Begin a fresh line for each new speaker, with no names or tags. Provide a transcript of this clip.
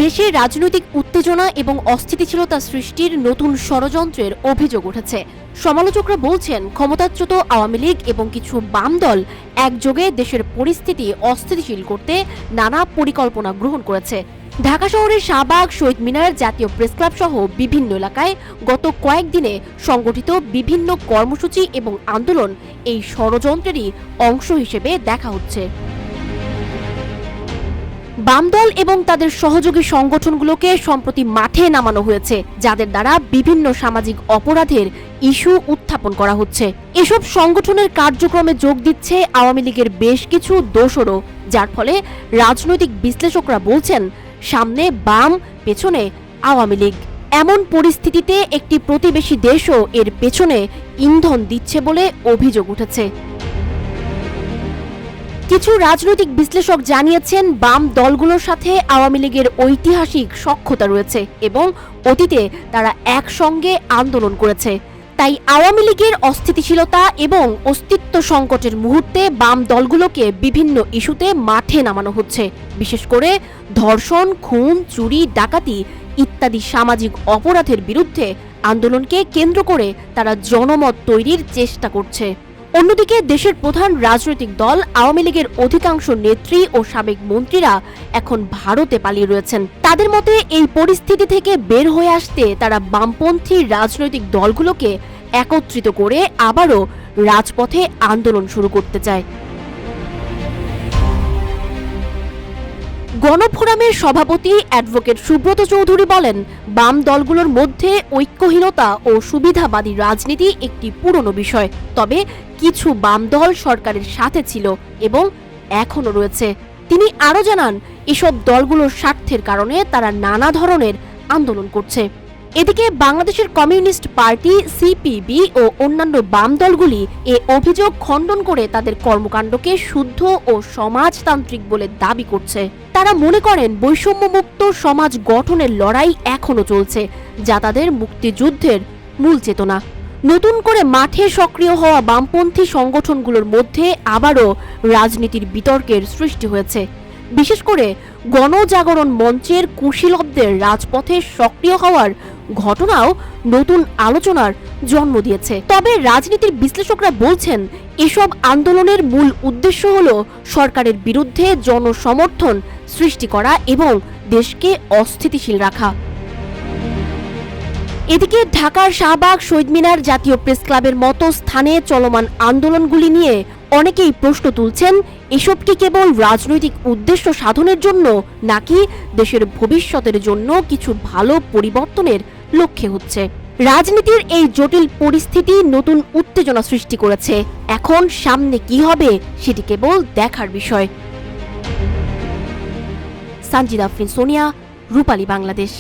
দেশে রাজনৈতিক উত্তেজনা এবং অস্থিতিশীলতা সৃষ্টির নতুন ষড়যন্ত্রের অভিযোগ উঠেছে। সমালোচকরা বলছেন, ক্ষমতাচ্যুত আওয়ামী লীগ এবং কিছু বাম দল একযোগে দেশের পরিস্থিতি অস্থিতিশীল করতে নানা পরিকল্পনা গ্রহণ করেছে। ঢাকা শহরের শাহবাগ, শহীদ মিনার, জাতীয় প্রেসক্লাব সহ বিভিন্ন এলাকায় গত কয়েকদিনে সংগঠিত বিভিন্ন কর্মসূচি এবং আন্দোলন এই ষড়যন্ত্রেরই অংশ হিসেবে দেখা হচ্ছে। বাম দল এবং তাদের সহযোগী সংগঠনগুলোকে সম্প্রতি মাঠে নামানো হয়েছে, যাদের দ্বারা বিভিন্ন সামাজিক অপরাধের ইস্যু উত্থাপন করা হচ্ছে। এসব সংগঠনের কার্যক্রমে যোগ দিচ্ছে আওয়ামী লীগের বেশ কিছু দোসরও, যার ফলে রাজনৈতিক বিশ্লেষকরা বলছেন, সামনে বাম, পেছনে আওয়ামী লীগ। এমন পরিস্থিতিতে একটি প্রতিবেশী দেশও এর পেছনে ইন্ধন দিচ্ছে বলে অভিযোগ উঠেছে। কিছু রাজনৈতিক বিশ্লেষক জানিয়েছেন, বাম দলগুলোর সাথে আওয়ামী লীগের ঐতিহাসিক সখ্যতা রয়েছে এবং অতীতে তারা একসঙ্গে আন্দোলন করেছে। তাই আওয়ামী লীগের অস্থিতিশীলতা এবং অস্তিত্ব সংকটের মুহূর্তে বাম দলগুলোকে বিভিন্ন ইস্যুতে মাঠে নামানো হচ্ছে। বিশেষ করে ধর্ষণ, খুন, চুরি, ডাকাতি ইত্যাদি সামাজিক অপরাধের বিরুদ্ধে আন্দোলনকে কেন্দ্র করে তারা জনমত তৈরির চেষ্টা করছে। অন্যদিকে দেশের প্রধান রাজনৈতিক দল আওয়ামী লীগের অধিকাংশ নেত্রী ও সাবেক মন্ত্রীরা এখন ভারতে পালিয়ে রয়েছেন। তাদের মতে এই পরিস্থিতি থেকে বের হয়ে আসতে তারা বামপন্থী রাজনৈতিক দলগুলোকে একত্রিত করে আবারও রাজপথে আন্দোলন শুরু করতে চায়। গণফোরামের সভাপতি অ্যাডভোকেট সুব্রত চৌধুরী বলেন, বাম দলগুলোর মধ্যে ঐক্যহীনতা ও সুবিধাবাদী রাজনীতি একটি পুরনো বিষয়। তবে কিছু বাম দল সরকারের সাথে ছিল এবং এখনও রয়েছে। তিনি আরও জানান, এসব দলগুলোর স্বার্থের কারণে তারা নানা ধরনের আন্দোলন করছে। এদিকে বাংলাদেশের কমিউনিস্ট পার্টি, সিপিবি ও অন্যান্য বাম দলগুলি এ অভিযোগ খণ্ডন করে তাদের কর্মকাণ্ডকে শুদ্ধ ও সমাজতান্ত্রিক বলে দাবি করছে। তারা মনে করেন, বৈষম্যমুক্ত সমাজ গঠনের লড়াই এখনো চলছে, যা তাদের মুক্তিযুদ্ধের মূল চেতনা। নতুন করে মাঠে সক্রিয় হওয়া বামপন্থী সংগঠনগুলোর মধ্যে আবারও রাজনীতির বিতর্কের সৃষ্টি হয়েছে। বিশেষ করে গণজাগরণ মঞ্চের কুশীলবদের রাজপথে সক্রিয় হওয়ার ঘটনাও নতুন আলোচনার জন্ম দিয়েছে। তবে রাজনীতির বিশ্লেষকরা বলছেন, এসব আন্দোলনের মূল উদ্দেশ্য হল সরকারের বিরুদ্ধে জনসমর্থন সৃষ্টি করা এবং দেশকে অস্থিতিশীল রাখা। এদিকে ঢাকার শাহবাগ, শহীদ মিনার, জাতীয় প্রেসক্লাবের মতো স্থানে চলমান আন্দোলনগুলি নিয়ে অনেকেই প্রশ্ন তুলছেন, এসব কি কেবল রাজনৈতিক উদ্দেশ্য সাধনের জন্য, নাকি দেশের ভবিষ্যতের জন্য কিছু ভালো পরিবর্তনের লক্ষ্যে হচ্ছে? রাজনীতির এই জটিল পরিস্থিতি নতুন উত্তেজনা সৃষ্টি করেছে। এখন সামনে কি হবে সেটি কেবল দেখার বিষয়। সানজিদা আফরিন, সোনিয়া, রূপালী, বাংলাদেশ।